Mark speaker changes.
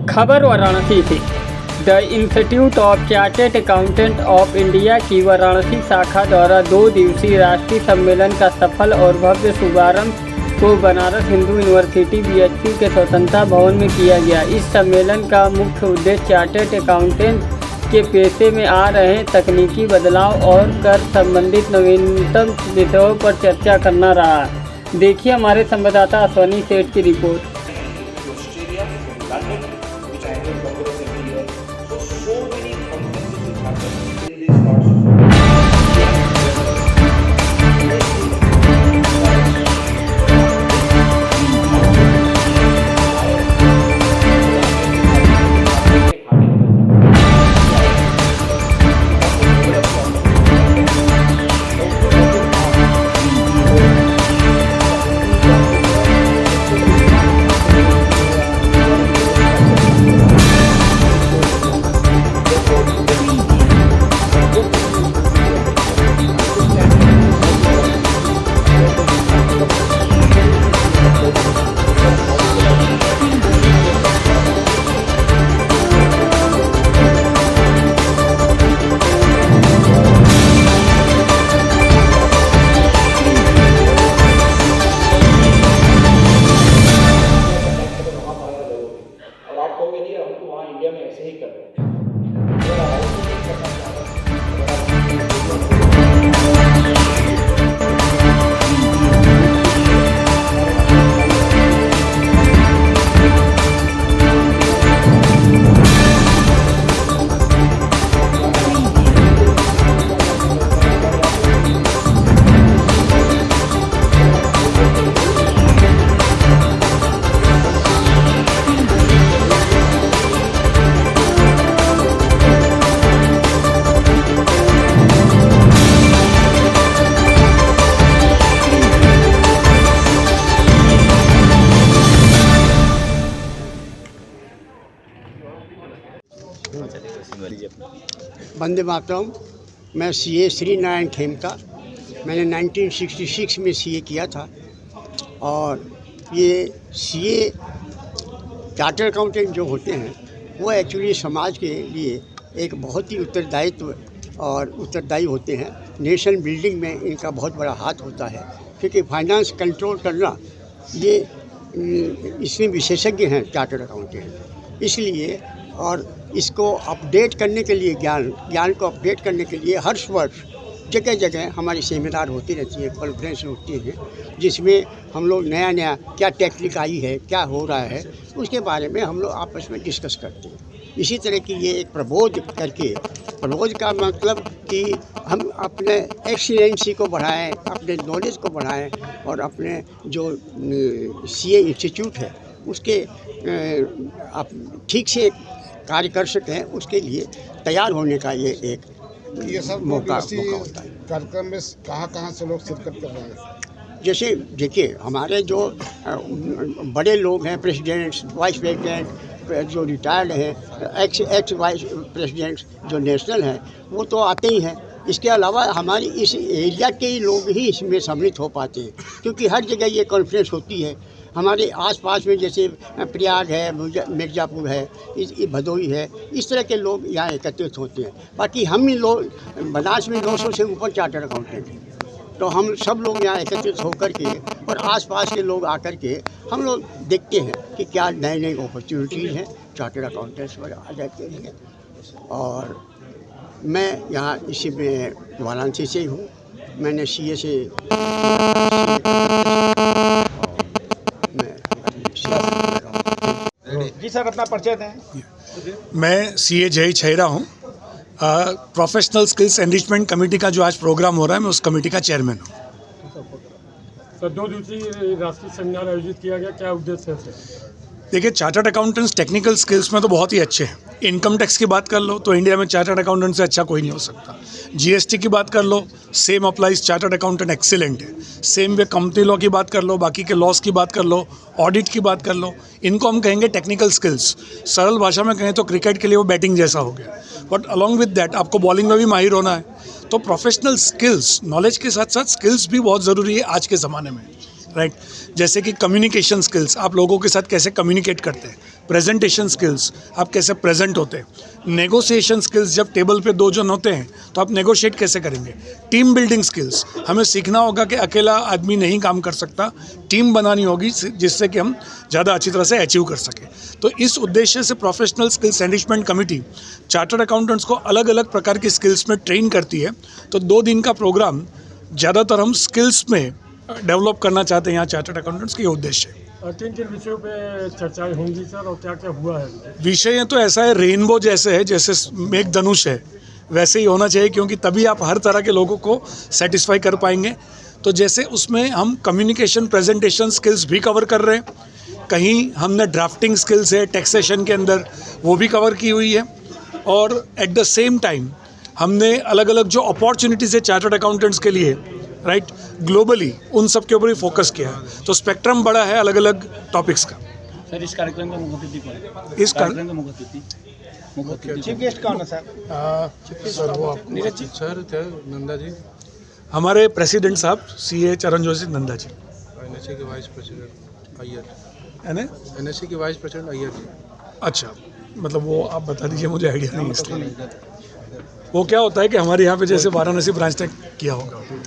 Speaker 1: खबर वाराणसी से। The institute of chartered accountant of India की वाराणसी शाखा द्वारा 2 दिवसीय राष्ट्रीय सम्मेलन का सफल और भव्य शुभारंभ को बनारस हिंदू यूनिवर्सिटी BHU के स्वतंत्रता भवन में किया गया। इस सम्मेलन का मुख्य उद्देश्य चार्टर्ड अकाउंटेंट के पेशे में आ रहे तकनीकी बदलाव और कर संबंधित नवीनतम विषयों पर चर्चा करना रहा। देखिए हमारे संवाददाता अश्वनी सेठ की रिपोर्ट।
Speaker 2: इंडिया में ऐसे ही कर रहे हैं।
Speaker 3: वंदे मातरम। मैं CA श्री नारायण खेमका। मैंने 1966 में CA किया था और ये CA चार्टर्ड अकाउंटेंट जो होते हैं वो एक्चुअली समाज के लिए एक बहुत ही उत्तरदायी होते हैं। नेशन बिल्डिंग में इनका बहुत बड़ा हाथ होता है, क्योंकि फाइनेंस कंट्रोल करना ये इसमें विशेषज्ञ हैं चार्टर्ड अकाउंटेंट। इसलिए और इसको अपडेट करने के लिए ज्ञान को अपडेट करने के लिए हर वर्ष जगह जगह हमारी सेमिनार होती रहती है, कॉन्फ्रेंस होती है, जिसमें हम लोग नया क्या टेक्निक आई है, क्या हो रहा है, उसके बारे में हम लोग आपस में डिस्कस करते हैं। इसी तरह की ये एक प्रबोध करके, प्रबोध का मतलब कि हम अपने एक्सीलेंसी को बढ़ाएं, अपने नॉलेज को बढ़ाएं और अपने जो CA इंस्टीट्यूट है उसके आप ठीक से कार्य कर सकें, उसके लिए तैयार होने का ये सब मौका होता है।
Speaker 4: कार्यक्रम में कहाँ से लोग शिरकत कर रहे हैं?
Speaker 3: जैसे देखिए, हमारे जो बड़े लोग हैं, प्रेसिडेंट्स, वाइस प्रेसिडेंट जो रिटायर्ड हैं, एक्स वाइस प्रेसिडेंट्स जो नेशनल हैं, वो तो आते ही हैं। इसके अलावा हमारी इस एरिया के ही लोग ही इसमें सम्मिलित हो पाते हैं, क्योंकि हर जगह ये कॉन्फ्रेंस होती है। हमारे आसपास में जैसे प्रयाग है, मिर्ज़ापुर है, भदोही है, इस तरह के लोग यहाँ एकत्रित होते हैं। बाकी हम ही लोग बनारस में 200 से ऊपर चार्टर्ड अकाउंटेंट हैं, तो हम सब लोग यहाँ एकत्रित होकर के और आसपास के लोग आकर के हम लोग देखते हैं कि क्या नई अपॉर्चुनिटीज़ हैं चार्टर्ड अकाउंटेंट्स वगैरह के लिए। और मैं यहाँ इसी में वाराणसी से ही हूँ। मैंने CA से
Speaker 2: जी सर, अपना परिचय दें।
Speaker 5: मैं CA जय छैरा हूँ। प्रोफेशनल स्किल्स एनरिचमेंट कमेटी का जो आज प्रोग्राम हो रहा है, मैं उस कमेटी का चेयरमैन हूँ।
Speaker 6: सर, 2 दिवसीय राष्ट्रीय सेमिनार आयोजित किया गया, क्या उद्देश्य है सर?
Speaker 5: देखिए, चार्टर्ड अकाउंटेंट्स टेक्निकल स्किल्स में तो बहुत ही अच्छे हैं। इनकम टैक्स की बात कर लो तो इंडिया में चार्टर्ड अकाउंटेंट से अच्छा कोई नहीं हो सकता। GST की बात कर लो, same applies, chartered accountant excellent है। सेम वे कंपनी लॉ की बात कर लो, बाकी के लॉस की बात कर लो, ऑडिट की बात कर लो, इनको हम कहेंगे टेक्निकल स्किल्स। सरल भाषा में कहें तो क्रिकेट के लिए वो बैटिंग जैसा हो गया। बट अलॉन्ग विद दैट आपको बॉलिंग में भी माहिर होना है। तो प्रोफेशनल स्किल्स, नॉलेज के साथ साथ स्किल्स भी बहुत ज़रूरी है आज के ज़माने में। राइट। जैसे कि कम्युनिकेशन स्किल्स, आप लोगों के साथ कैसे कम्युनिकेट करते हैं, प्रेजेंटेशन स्किल्स, आप कैसे प्रेजेंट होते हैं, नेगोशिएशन स्किल्स, जब टेबल पे दो जन होते हैं तो आप नेगोशिएट कैसे करेंगे, टीम बिल्डिंग स्किल्स, हमें सीखना होगा कि अकेला आदमी नहीं काम कर सकता, टीम बनानी होगी जिससे कि हम ज़्यादा अच्छी तरह से अचीव कर सकें। तो इस उद्देश्य से professional skills enrichment committee chartered accountants को अलग अलग प्रकार की स्किल्स में ट्रेन करती है। तो 2 दिन का प्रोग्राम ज़्यादातर हम स्किल्स में डेवलप करना चाहते हैं यहाँ चार्टर्ड अकाउंटेंट्स के उद्देश्य है।
Speaker 6: किन किन विषयों पे चर्चाएं होंगी सर, और क्या क्या हुआ है?
Speaker 5: विषय तो ऐसा है, रेनबो जैसे है, जैसे मेघधनुष है वैसे ही होना चाहिए, क्योंकि तभी आप हर तरह के लोगों को सेटिस्फाई कर पाएंगे। तो जैसे उसमें हम कम्युनिकेशन प्रेजेंटेशन स्किल्स भी कवर कर रहे हैं, कहीं हमने ड्राफ्टिंग स्किल्स है टैक्सेशन के अंदर वो भी कवर की हुई है, और एट द सेम टाइम हमने अलग अलग जो अपॉर्चुनिटीज़ है चार्टर्ड अकाउंटेंट्स के लिए, राइट, ग्लोबली उन सब के ऊपर भी फोकस किया है। तो स्पेक्ट्रम बड़ा है अलग अलग टॉपिक्स का।
Speaker 7: सर इस कार्यक्रम का मुख्य अतिथि कौन है?
Speaker 5: इस
Speaker 7: कार्यक्रम का मुख्य अतिथि
Speaker 2: चीफ गेस्ट कौन है सर?
Speaker 8: सर वो आपको सर थे नंदा जी,
Speaker 5: हमारे प्रेसिडेंट साहब CA चरणजोशी नंदा जी,
Speaker 8: NSA के वाइस प्रेसिडेंट अय्यर,
Speaker 5: है ना?
Speaker 8: NSA के वाइस प्रेसिडेंट अय्यर जी।
Speaker 5: अच्छा, मतलब वो आप बता दीजिए, मुझे आइडिया नहीं इसलिए। वो क्या होता है कि हमारे यहाँ पे जैसे वाराणसी ब्रांच ने किया होगा।